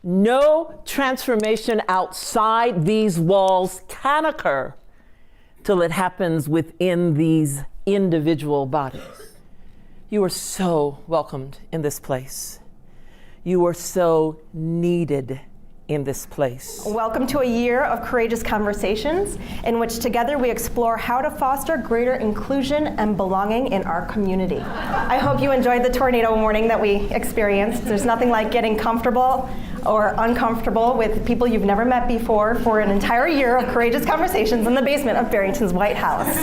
No transformation outside these walls can occur till it happens within these individual bodies. You are so welcomed in this place. You are so needed in this place. Welcome to a year of courageous conversations in which together we explore how to foster greater inclusion and belonging in our community. I hope you enjoyed the tornado warning that we experienced. There's nothing like getting comfortable or uncomfortable with people you've never met before for an entire year of courageous conversations in the basement of Barrington's White House.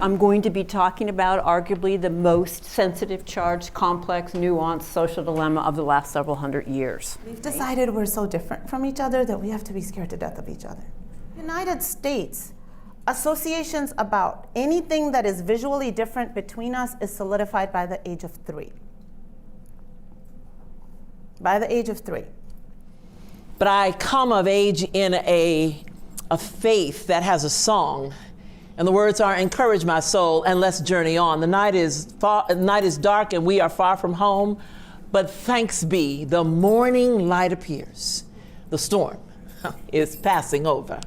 I'm going to be talking about arguably the most sensitive, charged, complex, nuanced social dilemma of the last several hundred years. We've decided we're so different from each other that we have to be scared to death of each other. United States, associations about anything that is visually different between us is solidified by the age of 3. By the age of 3. But I come of age in a faith that has a song, and the words are, "Encourage my soul and let's journey on. The night is dark and we are far from home, but thanks be, the morning light appears. The storm is passing over."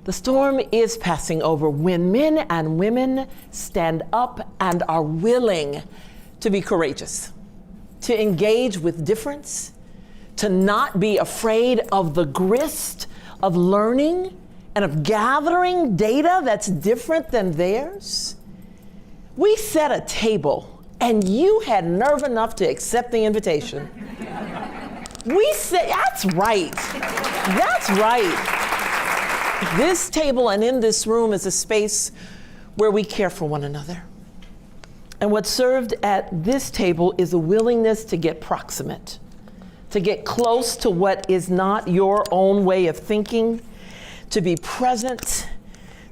The storm is passing over when men and women stand up and are willing to be courageous, to engage with difference, to not be afraid of the grist of learning and of gathering data that's different than theirs. We set a table and you had nerve enough to accept the invitation. We said, that's right. That's right. This table and in this room is a space where we care for one another. And what's served at this table is a willingness to get proximate, to get close to what is not your own way of thinking, to be present,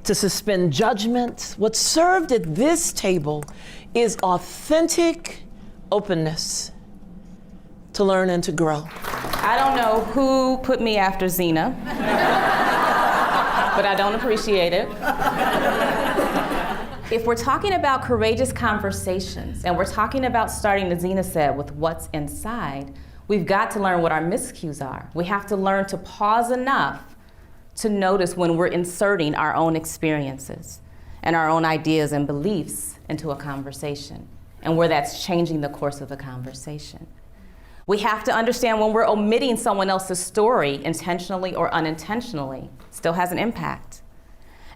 to suspend judgment. What's served at this table is authentic openness to learn and to grow. I don't know who put me after Zena, but I don't appreciate it. If we're talking about courageous conversations, and we're talking about starting, as Zena said, with what's inside, we've got to learn what our miscues are. We have to learn to pause enough to notice when we're inserting our own experiences and our own ideas and beliefs into a conversation, and where that's changing the course of the conversation. We have to understand when we're omitting someone else's story, intentionally or unintentionally, still has an impact.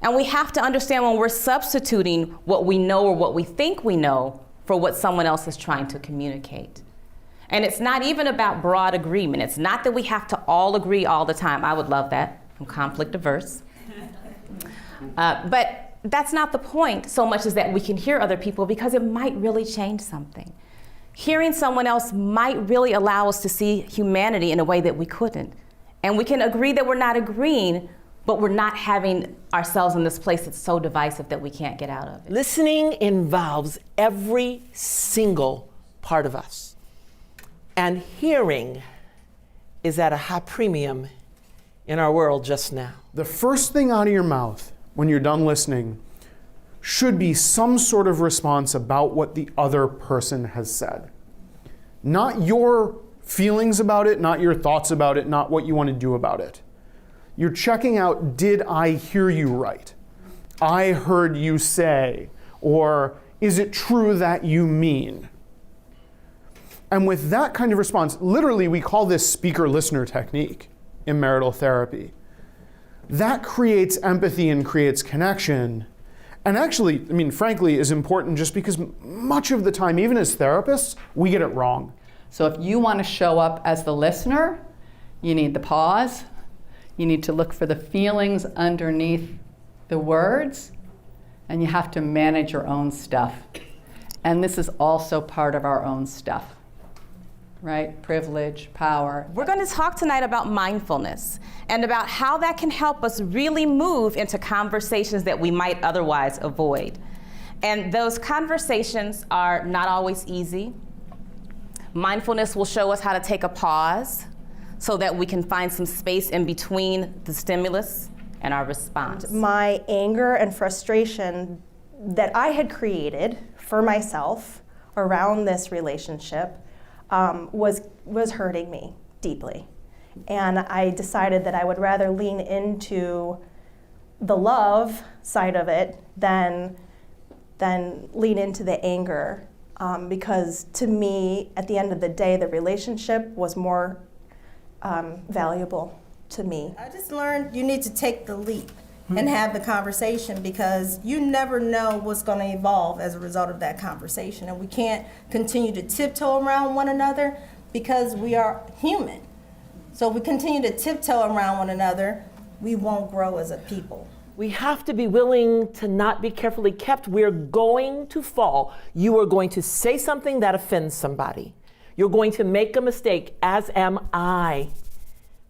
And we have to understand when we're substituting what we know or what we think we know for what someone else is trying to communicate. And it's not even about broad agreement. It's not that we have to all agree all the time. I would love that. I'm conflict averse. But that's not the point so much as that we can hear other people because it might really change something. Hearing someone else might really allow us to see humanity in a way that we couldn't. And we can agree that we're not agreeing, but we're not having ourselves in this place that's so divisive that we can't get out of it. Listening involves every single part of us. And hearing is at a high premium in our world just now. The first thing out of your mouth when you're done listening should be some sort of response about what the other person has said. Not your feelings about it, not your thoughts about it, not what you want to do about it. You're checking out, did I hear you right? I heard you say, or is it true that you mean? And with that kind of response, literally we call this speaker-listener technique in marital therapy. That creates empathy and creates connection. And actually, I mean, frankly, is important just because much of the time, even as therapists, we get it wrong. So if you want to show up as the listener, you need the pause. You need to look for the feelings underneath the words, and you have to manage your own stuff. And this is also part of our own stuff, right? Privilege, power. We're going to talk tonight about mindfulness and about how that can help us really move into conversations that we might otherwise avoid. And those conversations are not always easy. Mindfulness will show us how to take a pause so that we can find some space in between the stimulus and our response. My anger and frustration that I had created for myself around this relationship was hurting me. deeply. And I decided that I would rather lean into the love side of it than lean into the anger. Because to me, at the end of the day, the relationship was more valuable to me. I just learned you need to take the leap and have the conversation, because you never know what's going to evolve as a result of that conversation. And we can't continue to tiptoe around one another because we are human. So if we continue to tiptoe around one another, we won't grow as a people. We have to be willing to not be carefully kept. We're going to fall. You are going to say something that offends somebody. You're going to make a mistake, as am I.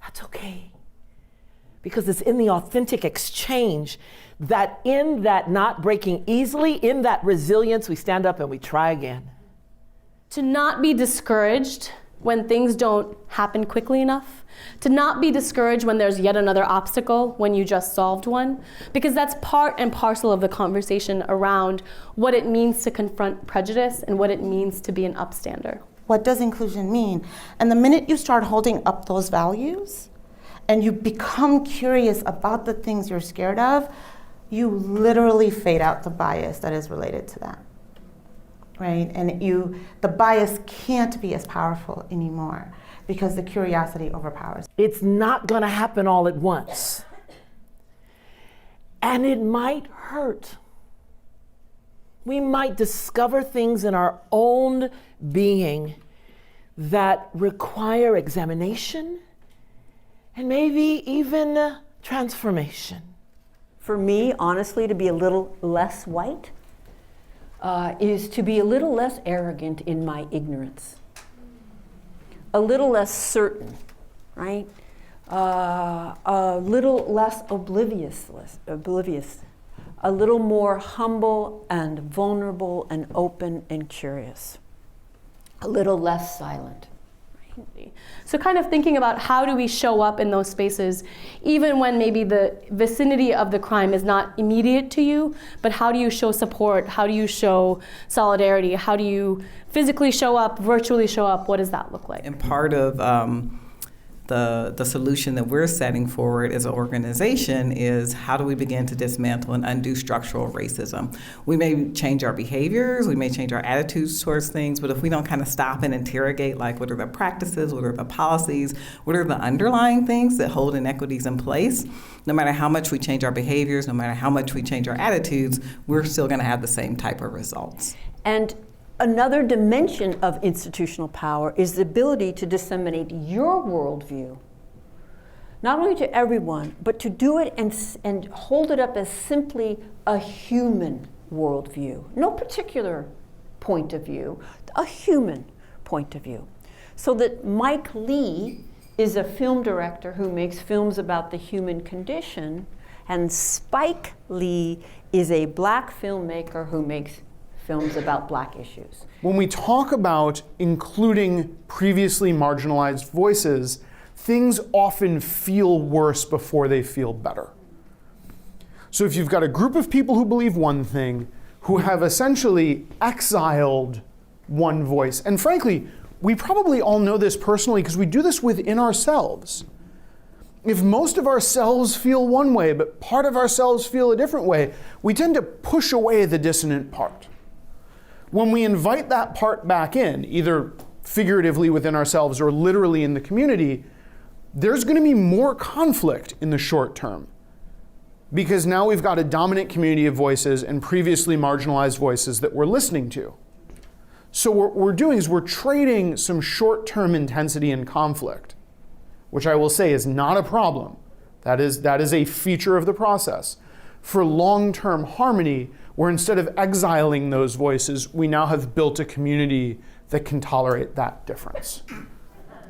That's okay. Because it's in the authentic exchange that in that not breaking easily, in that resilience, we stand up and we try again. To not be discouraged when things don't happen quickly enough. To not be discouraged when there's yet another obstacle when you just solved one. Because that's part and parcel of the conversation around what it means to confront prejudice and what it means to be an upstander. What does inclusion mean? And the minute you start holding up those values and you become curious about the things you're scared of, you literally fade out the bias that is related to that. Right? And the bias can't be as powerful anymore because the curiosity overpowers. It's not going to happen all at once. And it might hurt. We might discover things in our own being that require examination and maybe even transformation. For me, honestly, to be a little less white is to be a little less arrogant in my ignorance, a little less certain, right? A little less oblivious, a little more humble and vulnerable and open and curious, a little less silent. So kind of thinking about how do we show up in those spaces, even when maybe the vicinity of the crime is not immediate to you, but how do you show support? How do you show solidarity? How do you physically show up, virtually show up? What does that look like? And part of the solution that we're setting forward as an organization is how do we begin to dismantle and undo structural racism? We may change our behaviors, we may change our attitudes towards things, but if we don't kind of stop and interrogate, like what are the practices, what are the policies, what are the underlying things that hold inequities in place, no matter how much we change our behaviors, no matter how much we change our attitudes, we're still going to have the same type of results. And another dimension of institutional power is the ability to disseminate your worldview, not only to everyone, but to do it and hold it up as simply a human worldview. No particular point of view, a human point of view. So that Mike Lee is a film director who makes films about the human condition, and Spike Lee is a black filmmaker who makes films about black issues. When we talk about including previously marginalized voices, things often feel worse before they feel better. So if you've got a group of people who believe one thing, who have essentially exiled one voice, and frankly, we probably all know this personally because we do this within ourselves. If most of ourselves feel one way, but part of ourselves feel a different way, we tend to push away the dissonant part. When we invite that part back in, either figuratively within ourselves or literally in the community, there's going to be more conflict in the short term. Because now we've got a dominant community of voices and previously marginalized voices that we're listening to. So what we're doing is we're trading some short-term intensity and conflict, which I will say is not a problem. That is a feature of the process. For long-term harmony, where instead of exiling those voices, we now have built a community that can tolerate that difference.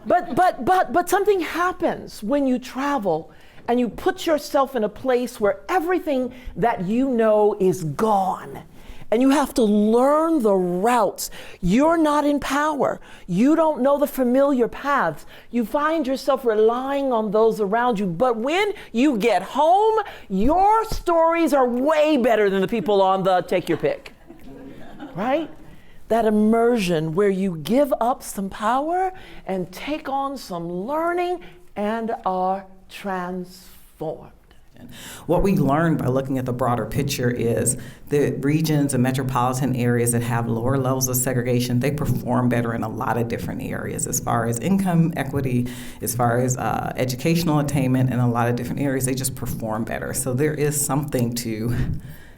But something happens when you travel and you put yourself in a place where everything that you know is gone. And you have to learn the routes. You're not in power. You don't know the familiar paths. You find yourself relying on those around you. But when you get home, your stories are way better than the people on the take your pick. Right? that immersion where you give up some power and take on some learning and are transformed. What we learned by looking at the broader picture is the regions and metropolitan areas that have lower levels of segregation, they perform better in a lot of different areas as far as income equity, as far as educational attainment, in a lot of different areas, they just perform better. So there is something to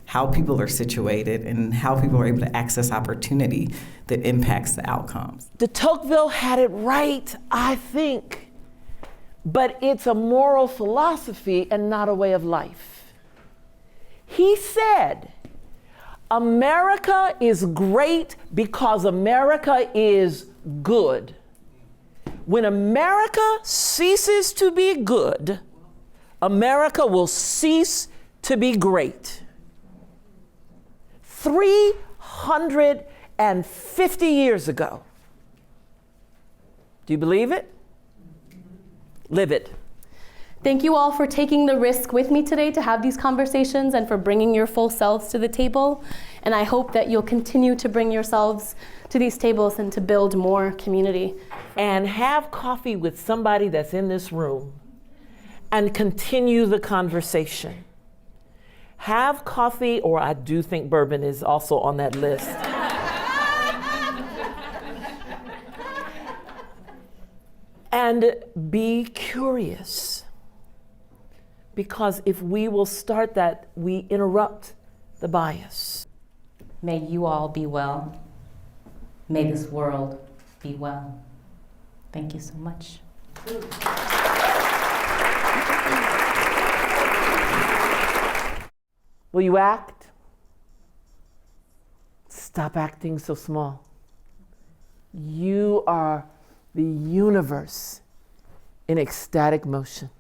how people are situated and how people are able to access opportunity that impacts the outcomes. De Tocqueville had it right, I think. But it's a moral philosophy and not a way of life. He said, America is great because America is good. When America ceases to be good, America will cease to be great. 350 years ago. Do you believe it? Live it. Thank you all for taking the risk with me today to have these conversations and for bringing your full selves to the table. And I hope that you'll continue to bring yourselves to these tables and to build more community. And have coffee with somebody that's in this room and continue the conversation. Have coffee, or I do think bourbon is also on that list. And be curious, because if we will start that, we interrupt the bias. May you all be well. May this world be well. Thank you so much. Will you act? Stop acting so small. You are the universe in ecstatic motion.